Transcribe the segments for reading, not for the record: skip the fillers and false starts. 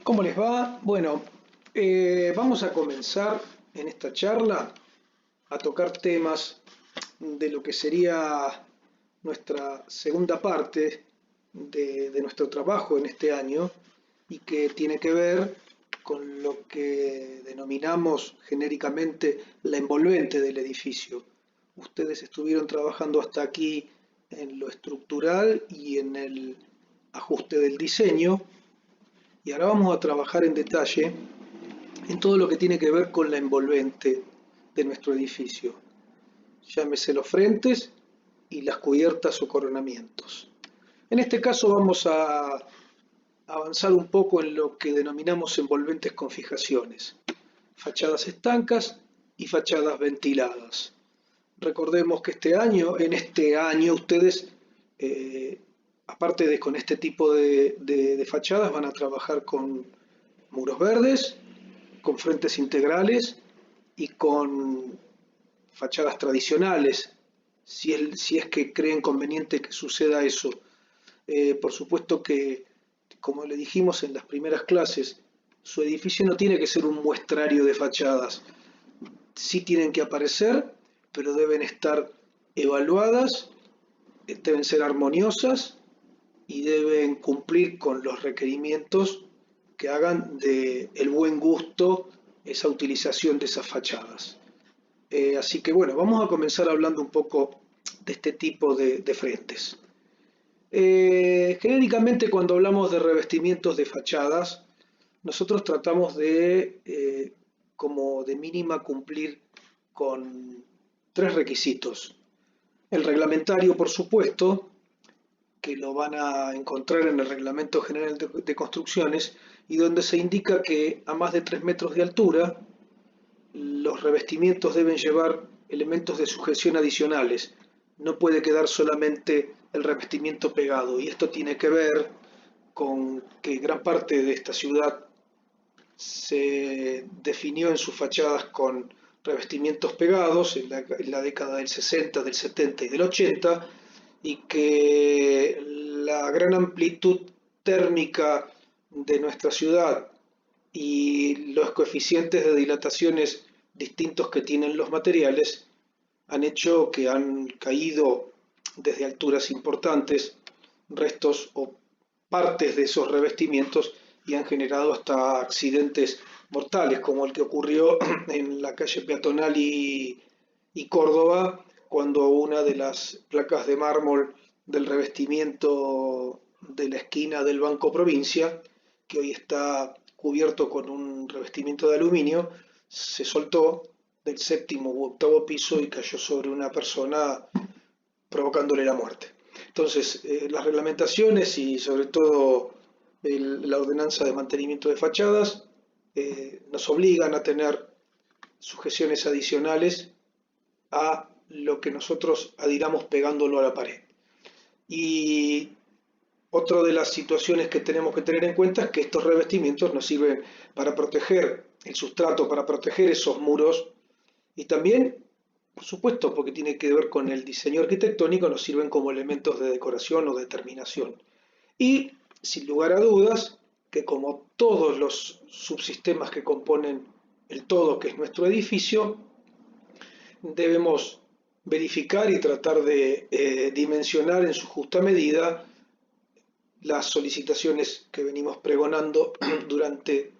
¿Cómo les va? Bueno, vamos a comenzar en esta charla a tocar temas de lo que sería nuestra segunda parte de nuestro trabajo en este año y que tiene que ver con lo que denominamos genéricamente la envolvente del edificio. Ustedes estuvieron trabajando hasta aquí en lo estructural y en el ajuste del diseño, y ahora vamos a trabajar en detalle en todo lo que tiene que ver con la envolvente de nuestro edificio. Llámese los frentes y las cubiertas o coronamientos. En este caso vamos a avanzar un poco en lo que denominamos envolventes con fijaciones, fachadas estancas y fachadas ventiladas. Recordemos que en este año ustedes, eh, aparte de con este tipo de fachadas, van a trabajar con muros verdes, con frentes integrales y con fachadas tradicionales, si es que creen conveniente que suceda eso. Por supuesto que, como le dijimos en las primeras clases, su edificio no tiene que ser un muestrario de fachadas. Sí tienen que aparecer, pero deben estar evaluadas, deben ser armoniosas y deben cumplir con los requerimientos que hagan de el buen gusto esa utilización de esas fachadas. Así que bueno, vamos a comenzar hablando un poco de este tipo de frentes. Genéricamente, cuando hablamos de revestimientos de fachadas, nosotros tratamos como de mínima, cumplir con tres requisitos. El reglamentario, por supuesto, que lo van a encontrar en el Reglamento General de Construcciones, y donde se indica que a más de 3 metros de altura los revestimientos deben llevar elementos de sujeción adicionales. No puede quedar solamente el revestimiento pegado, y esto tiene que ver con que gran parte de esta ciudad se definió en sus fachadas con revestimientos pegados en la década del 60, del 70 y del 80, y que la gran amplitud térmica de nuestra ciudad y los coeficientes de dilataciones distintos que tienen los materiales han hecho que han caído desde alturas importantes restos o partes de esos revestimientos, y han generado hasta accidentes mortales, como el que ocurrió en la calle peatonal y Córdoba, cuando una de las placas de mármol del revestimiento de la esquina del Banco Provincia, que hoy está cubierto con un revestimiento de aluminio, se soltó del séptimo u octavo piso y cayó sobre una persona, provocándole la muerte. Entonces, las reglamentaciones y sobre todo la ordenanza de mantenimiento de fachadas nos obligan a tener sujeciones adicionales a lo que nosotros adhiramos pegándolo a la pared. Y otra de las situaciones que tenemos que tener en cuenta es que estos revestimientos nos sirven para proteger el sustrato, para proteger esos muros, y también, por supuesto, porque tiene que ver con el diseño arquitectónico, nos sirven como elementos de decoración o de terminación. Y, sin lugar a dudas, que como todos los subsistemas que componen el todo que es nuestro edificio, debemos verificar y tratar de dimensionar en su justa medida las solicitaciones que venimos pregonando durante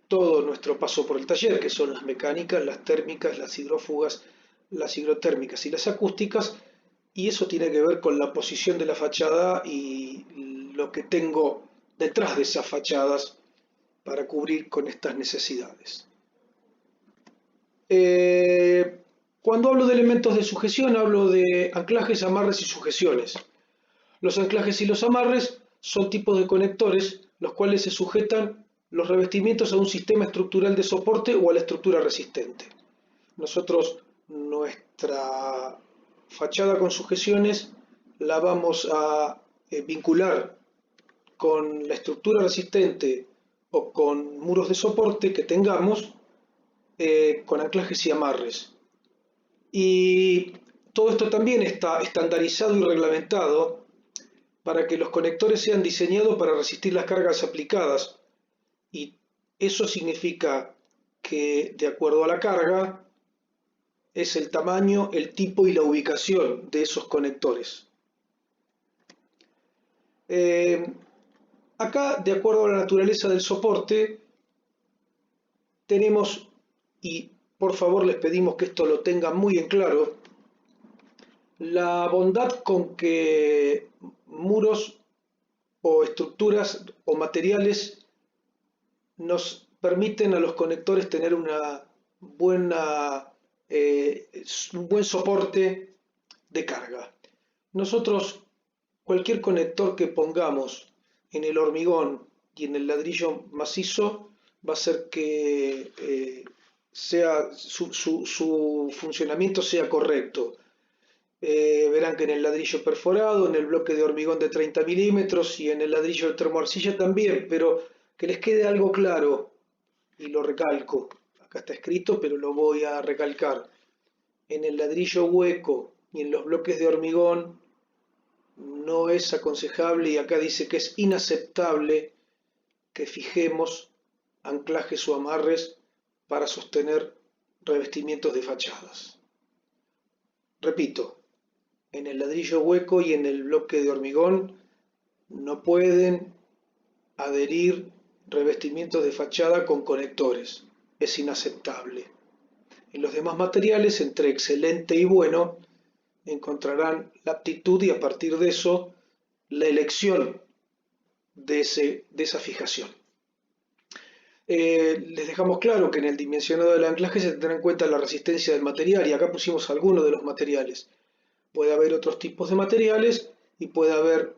todo nuestro paso por el taller, que son las mecánicas, las térmicas, las hidrófugas, las hidrotérmicas y las acústicas, y eso tiene que ver con la posición de la fachada y lo que tengo detrás de esas fachadas para cubrir con estas necesidades. Cuando hablo de elementos de sujeción, hablo de anclajes, amarres y sujeciones. Los anclajes y los amarres son tipos de conectores los cuales se sujetan los revestimientos a un sistema estructural de soporte o a la estructura resistente. Nosotros nuestra fachada con sujeciones la vamos a vincular con la estructura resistente o con muros de soporte que tengamos, con anclajes y amarres. Y todo esto también está estandarizado y reglamentado para que los conectores sean diseñados para resistir las cargas aplicadas y eso significa que de acuerdo a la carga es el tamaño, el tipo y la ubicación de esos conectores. Acá, de acuerdo a la naturaleza del soporte, tenemos, y por favor les pedimos que esto lo tengan muy en claro, la bondad con que muros o estructuras o materiales nos permiten a los conectores tener un buen soporte de carga. Nosotros, cualquier conector que pongamos en el hormigón y en el ladrillo macizo va a hacer que su funcionamiento sea correcto. Verán que en el ladrillo perforado, en el bloque de hormigón de 30 milímetros y en el ladrillo de termoarcilla también, pero que les quede algo claro, y lo recalco, acá está escrito, pero lo voy a recalcar. En el ladrillo hueco y en los bloques de hormigón no es aconsejable, y acá dice que es inaceptable, que fijemos anclajes o amarres para sostener revestimientos de fachadas. Repito, en el ladrillo hueco y en el bloque de hormigón no pueden adherir revestimientos de fachada con conectores. Es inaceptable. En los demás materiales, entre excelente y bueno, encontrarán la aptitud y a partir de eso la elección de esa fijación. Les dejamos claro que en el dimensionado del anclaje se tendrá en cuenta la resistencia del material y acá pusimos algunos de los materiales. Puede haber otros tipos de materiales y puede haber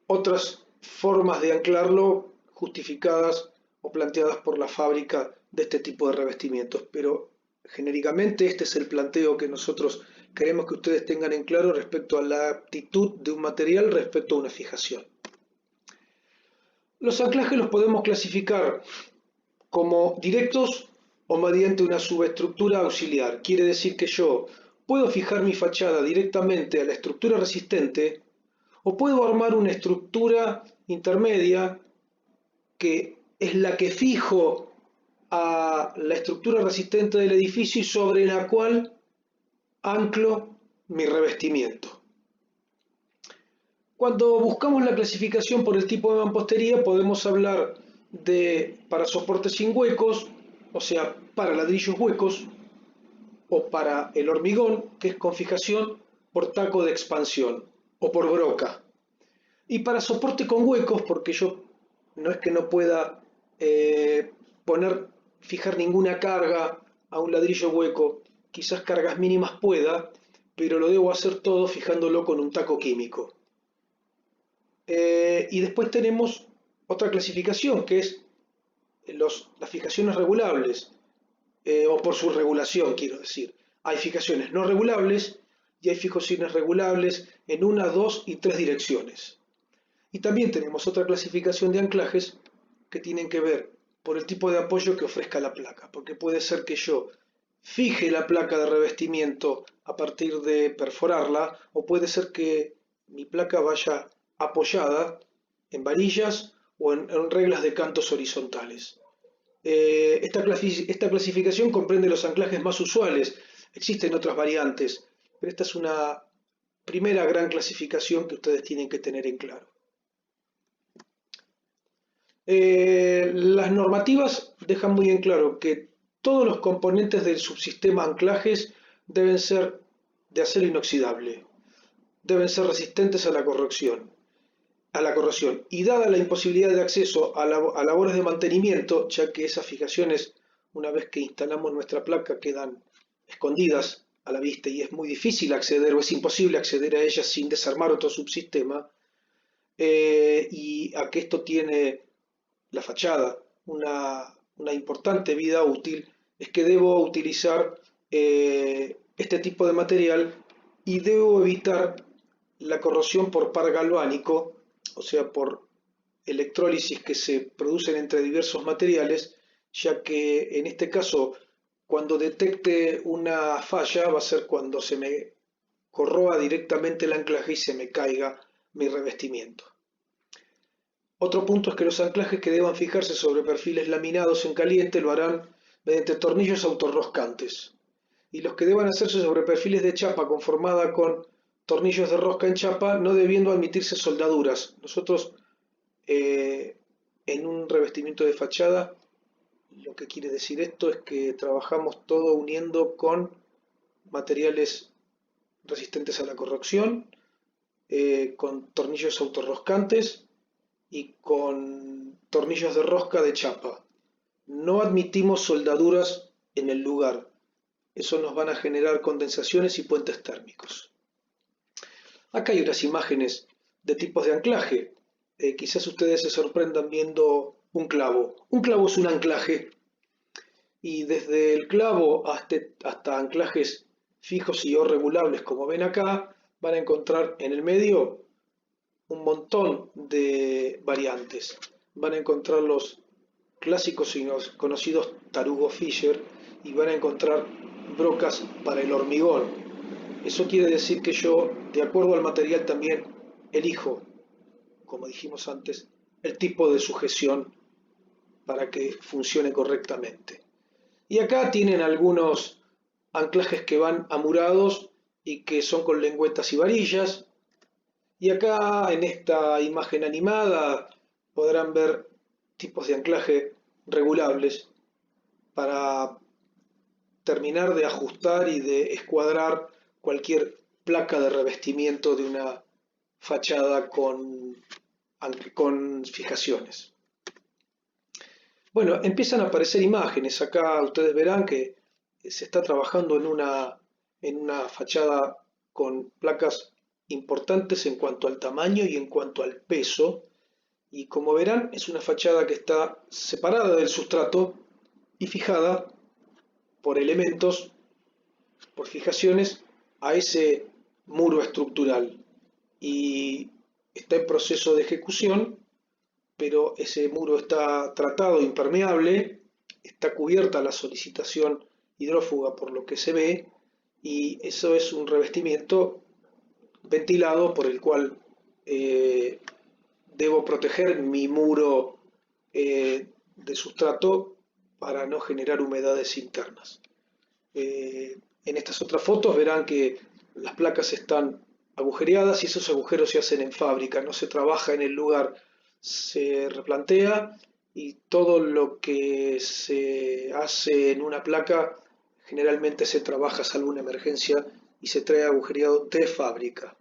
otras formas de anclarlo justificadas o planteadas por la fábrica de este tipo de revestimientos, pero genéricamente este es el planteo que nosotros queremos que ustedes tengan en claro respecto a la aptitud de un material respecto a una fijación. Los anclajes los podemos clasificar como directos o mediante una subestructura auxiliar. Quiere decir que yo puedo fijar mi fachada directamente a la estructura resistente o puedo armar una estructura intermedia que es la que fijo a la estructura resistente del edificio y sobre la cual anclo mi revestimiento. Cuando buscamos la clasificación por el tipo de mampostería podemos hablar de para soportes sin huecos, o sea, para ladrillos huecos, o para el hormigón, que es con fijación por taco de expansión, o por broca. Y para soporte con huecos, porque yo no es que no pueda fijar ninguna carga a un ladrillo hueco, quizás cargas mínimas pueda, pero lo debo hacer todo fijándolo con un taco químico. Y después tenemos otra clasificación que es las fijaciones regulables, o por su regulación, quiero decir. Hay fijaciones no regulables y hay fijaciones regulables en una, dos y tres direcciones. Y también tenemos otra clasificación de anclajes que tienen que ver por el tipo de apoyo que ofrezca la placa, porque puede ser que yo fije la placa de revestimiento a partir de perforarla, o puede ser que mi placa vaya apoyada en varillas o en reglas de cantos horizontales. Esta clasificación comprende los anclajes más usuales, existen otras variantes, pero esta es una primera gran clasificación que ustedes tienen que tener en claro. Las normativas dejan muy en claro que todos los componentes del subsistema anclajes deben ser de acero inoxidable, deben ser resistentes a la corrosión. Y dada la imposibilidad de acceso a labores de mantenimiento, ya que esas fijaciones, una vez que instalamos nuestra placa, quedan escondidas a la vista y es muy difícil acceder o es imposible acceder a ellas sin desarmar otro subsistema, y a que esto tiene la fachada una importante vida útil, es que debo utilizar este tipo de material y debo evitar la corrosión por par galvánico, o sea, por electrólisis que se producen entre diversos materiales, ya que en este caso, cuando detecte una falla, va a ser cuando se me corroa directamente el anclaje y se me caiga mi revestimiento. Otro punto es que los anclajes que deban fijarse sobre perfiles laminados en caliente lo harán mediante tornillos autorroscantes, y los que deban hacerse sobre perfiles de chapa conformada con tornillos de rosca en chapa, no debiendo admitirse soldaduras. Nosotros eh, en un revestimiento de fachada, lo que quiere decir esto es que trabajamos todo uniendo con materiales resistentes a la corrosión, con tornillos autorroscantes y con tornillos de rosca de chapa. No admitimos soldaduras en el lugar. Eso nos van a generar condensaciones y puentes térmicos. Acá hay unas imágenes de tipos de anclaje. Quizás ustedes se sorprendan viendo un clavo. Un clavo es un anclaje y desde el clavo hasta anclajes fijos y o regulables, como ven acá, van a encontrar en el medio un montón de variantes. Van a encontrar los clásicos y los conocidos tarugos Fisher y van a encontrar brocas para el hormigón. Eso quiere decir que yo, de acuerdo al material, también elijo, como dijimos antes, el tipo de sujeción para que funcione correctamente. Y acá tienen algunos anclajes que van amurados y que son con lengüetas y varillas. Y acá en esta imagen animada podrán ver tipos de anclaje regulables para terminar de ajustar y de escuadrar cualquier placa de revestimiento de una fachada con fijaciones. Bueno, empiezan a aparecer imágenes. Acá ustedes verán que se está trabajando en una fachada con placas importantes en cuanto al tamaño y en cuanto al peso. Y como verán, es una fachada que está separada del sustrato y fijada por elementos, por fijaciones, a ese muro estructural. Y está en proceso de ejecución, pero ese muro está tratado impermeable, está cubierta la solicitación hidrófuga por lo que se ve, y eso es un revestimiento ventilado por el cual debo proteger mi muro de sustrato para no generar humedades internas. En estas otras fotos verán que las placas están agujereadas y esos agujeros se hacen en fábrica, no se trabaja en el lugar, se replantea y todo lo que se hace en una placa generalmente se trabaja salvo una emergencia y se trae agujereado de fábrica.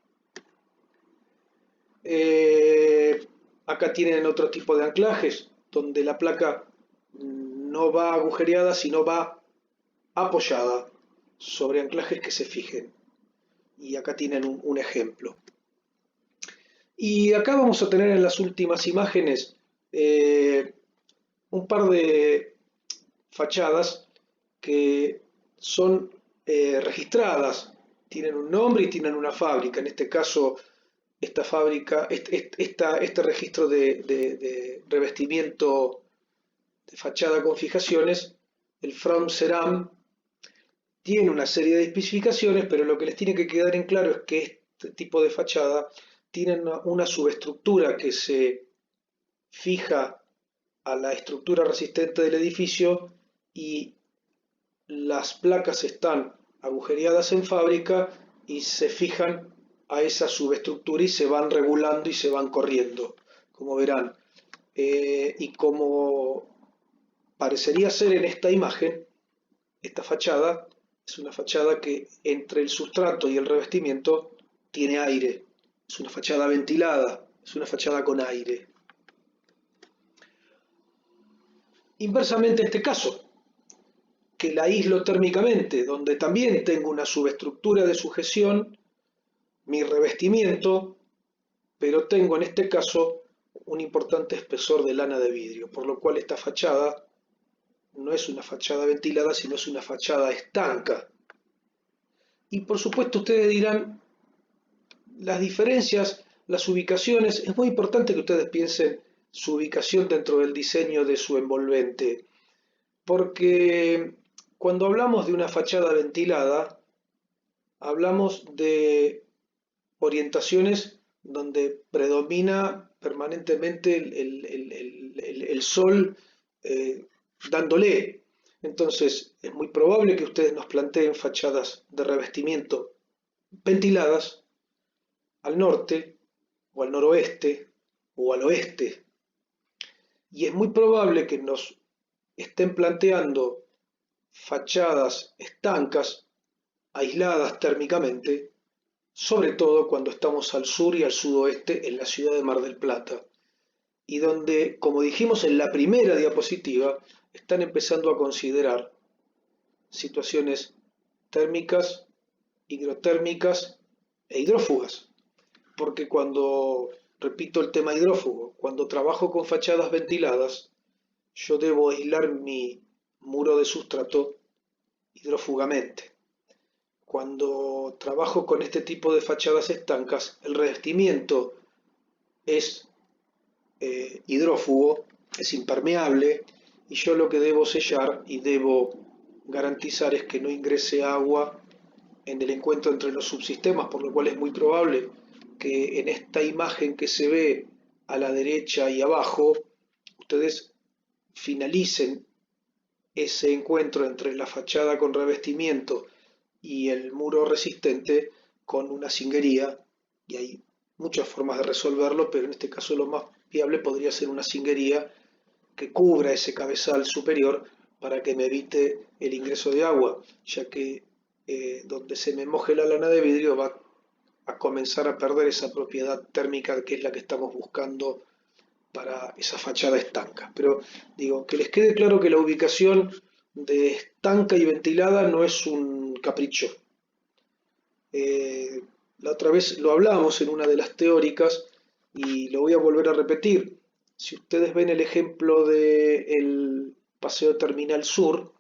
Acá tienen otro tipo de anclajes donde la placa no va agujereada sino va apoyada sobre anclajes que se fijen. Y acá tienen un ejemplo. Y acá vamos a tener en las últimas imágenes un par de fachadas que son registradas, tienen un nombre y tienen una fábrica. En este caso, esta fábrica, este registro de revestimiento de fachada con fijaciones, el From Ceram, tiene una serie de especificaciones, pero lo que les tiene que quedar en claro es que este tipo de fachada tiene una subestructura que se fija a la estructura resistente del edificio y las placas están agujereadas en fábrica y se fijan a esa subestructura y se van regulando y se van corriendo, como verán. Y como parecería ser en esta imagen, esta fachada es una fachada que entre el sustrato y el revestimiento tiene aire. Es una fachada ventilada, es una fachada con aire. Inversamente este caso, que la aíslo térmicamente, donde también tengo una subestructura de sujeción, mi revestimiento, pero tengo en este caso un importante espesor de lana de vidrio, por lo cual esta fachada no es una fachada ventilada, sino es una fachada estanca. Y por supuesto ustedes dirán, las diferencias, las ubicaciones, es muy importante que ustedes piensen su ubicación dentro del diseño de su envolvente, porque cuando hablamos de una fachada ventilada, hablamos de orientaciones donde predomina permanentemente el sol dándole. Entonces, es muy probable que ustedes nos planteen fachadas de revestimiento ventiladas al norte, o al noroeste, o al oeste. Y es muy probable que nos estén planteando fachadas estancas, aisladas térmicamente, sobre todo cuando estamos al sur y al sudoeste en la ciudad de Mar del Plata, y donde, como dijimos en la primera diapositiva, están empezando a considerar situaciones térmicas, hidrotérmicas e hidrófugas. Porque cuando, repito el tema hidrófugo, cuando trabajo con fachadas ventiladas, yo debo aislar mi muro de sustrato hidrófugamente. Cuando trabajo con este tipo de fachadas estancas, el revestimiento es hidrófugo, es impermeable, y yo lo que debo sellar y debo garantizar es que no ingrese agua en el encuentro entre los subsistemas, por lo cual es muy probable que en esta imagen que se ve a la derecha y abajo, ustedes finalicen ese encuentro entre la fachada con revestimiento y el muro resistente con una singuería, y hay muchas formas de resolverlo, pero en este caso lo más viable podría ser una singuería que cubra ese cabezal superior para que me evite el ingreso de agua, ya que donde se me moje la lana de vidrio va a comenzar a perder esa propiedad térmica que es la que estamos buscando para esa fachada estanca. Pero digo, que les quede claro que la ubicación de estanca y ventilada no es un capricho. Eh, la otra vez lo hablamos en una de las teóricas y lo voy a volver a repetir. Si ustedes ven el ejemplo del Paseo Terminal Sur,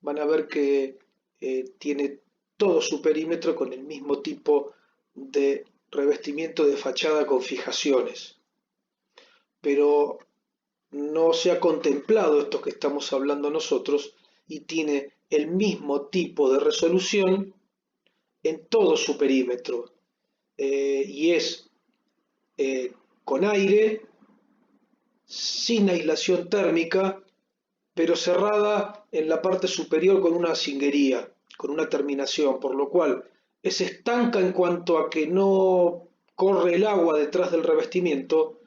van a ver que tiene todo su perímetro con el mismo tipo de revestimiento de fachada con fijaciones. Pero no se ha contemplado esto que estamos hablando nosotros y tiene el mismo tipo de resolución en todo su perímetro y es con aire, sin aislación térmica, pero cerrada en la parte superior con una cinguería, con una terminación, por lo cual es estanca en cuanto a que no corre el agua detrás del revestimiento,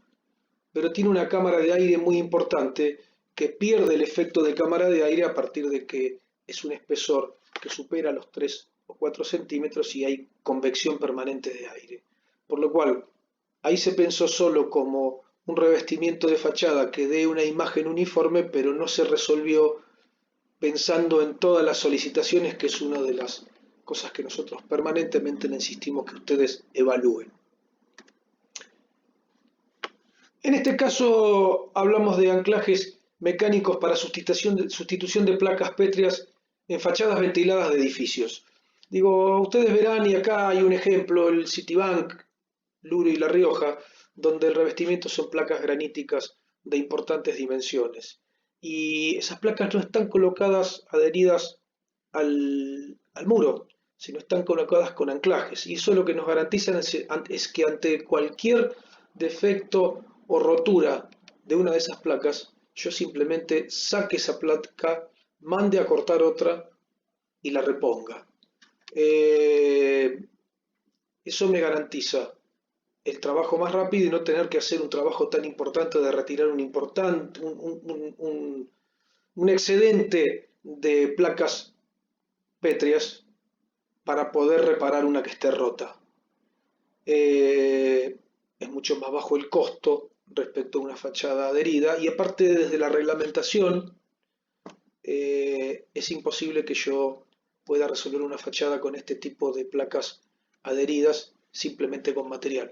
pero tiene una cámara de aire muy importante que pierde el efecto de cámara de aire a partir de que es un espesor que supera los 3 o 4 centímetros y hay convección permanente de aire. Por lo cual, ahí se pensó solo como un revestimiento de fachada que dé una imagen uniforme, pero no se resolvió pensando en todas las solicitaciones, que es una de las cosas que nosotros permanentemente le insistimos que ustedes evalúen. En este caso hablamos de anclajes mecánicos para sustitución de placas pétreas en fachadas ventiladas de edificios. Digo, ustedes verán, y acá hay un ejemplo, el Citibank, Luro y La Rioja, donde el revestimiento son placas graníticas de importantes dimensiones. Y esas placas no están colocadas adheridas al muro, sino están colocadas con anclajes. Y eso lo que nos garantizan es que ante cualquier defecto o rotura de una de esas placas, yo simplemente saque esa placa, mande a cortar otra y la reponga. Eso me garantiza el trabajo más rápido y no tener que hacer un trabajo tan importante de retirar un excedente de placas pétreas para poder reparar una que esté rota. Es mucho más bajo el costo respecto a una fachada adherida y aparte desde la reglamentación es imposible que yo pueda resolver una fachada con este tipo de placas adheridas simplemente con material.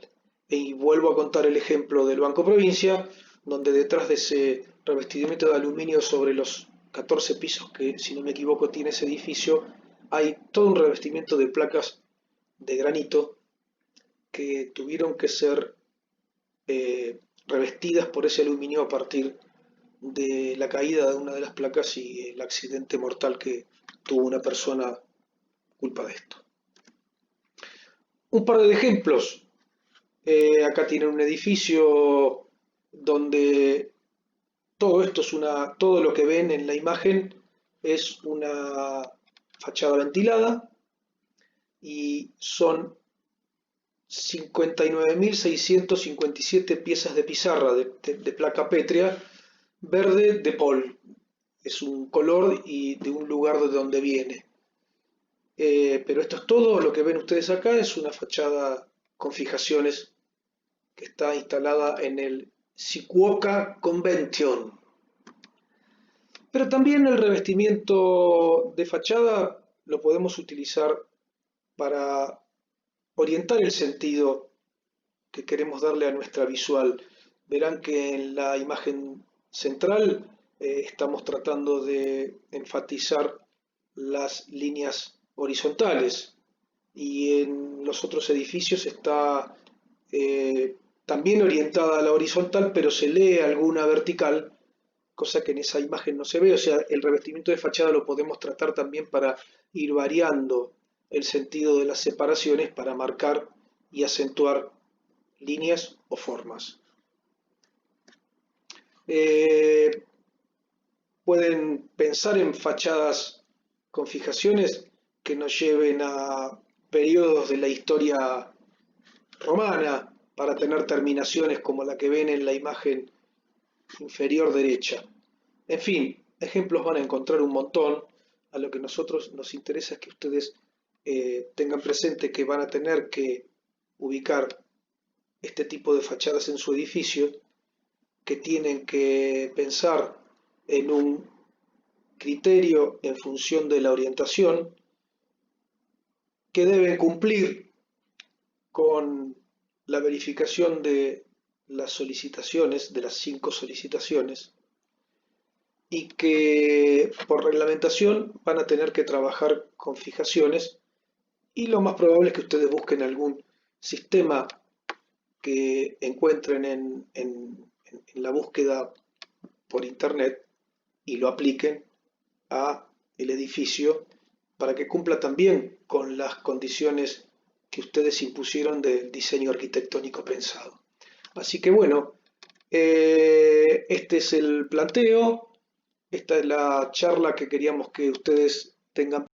Y vuelvo a contar el ejemplo del Banco Provincia, donde detrás de ese revestimiento de aluminio sobre los 14 pisos que, si no me equivoco, tiene ese edificio, hay todo un revestimiento de placas de granito que tuvieron que ser revestidas por ese aluminio a partir de la caída de una de las placas y el accidente mortal que tuvo una persona culpa de esto. Un par de ejemplos. Acá tienen un edificio donde todo esto es todo lo que ven en la imagen es una fachada ventilada y son 59.657 piezas de pizarra de placa pétrea verde de Pol. Es un color y de un lugar de donde viene. Pero esto es todo, lo que ven ustedes acá es una fachada con fijaciones que está instalada en el Fukuoka Convention. Pero también el revestimiento de fachada lo podemos utilizar para orientar el sentido que queremos darle a nuestra visual. Verán que en la imagen central estamos tratando de enfatizar las líneas horizontales y en los otros edificios está también orientada a la horizontal, pero se lee alguna vertical, cosa que en esa imagen no se ve. O sea, el revestimiento de fachada lo podemos tratar también para ir variando el sentido de las separaciones para marcar y acentuar líneas o formas. Eh, Pueden pensar en fachadas con fijaciones que nos lleven a periodos de la historia romana para tener terminaciones como la que ven en la imagen inferior derecha. En fin, ejemplos van a encontrar un montón. A lo que nosotros nos interesa es que ustedes tengan presente que van a tener que ubicar este tipo de fachadas en su edificio, que tienen que pensar en un criterio en función de la orientación, que deben cumplir con la verificación de las solicitaciones, de las 5 solicitaciones, y que por reglamentación van a tener que trabajar con fijaciones y lo más probable es que ustedes busquen algún sistema que encuentren en la búsqueda por internet y lo apliquen a el edificio para que cumpla también con las condiciones que ustedes impusieron del diseño arquitectónico pensado. Así que bueno, este es el planteo, esta es la charla que queríamos que ustedes tengan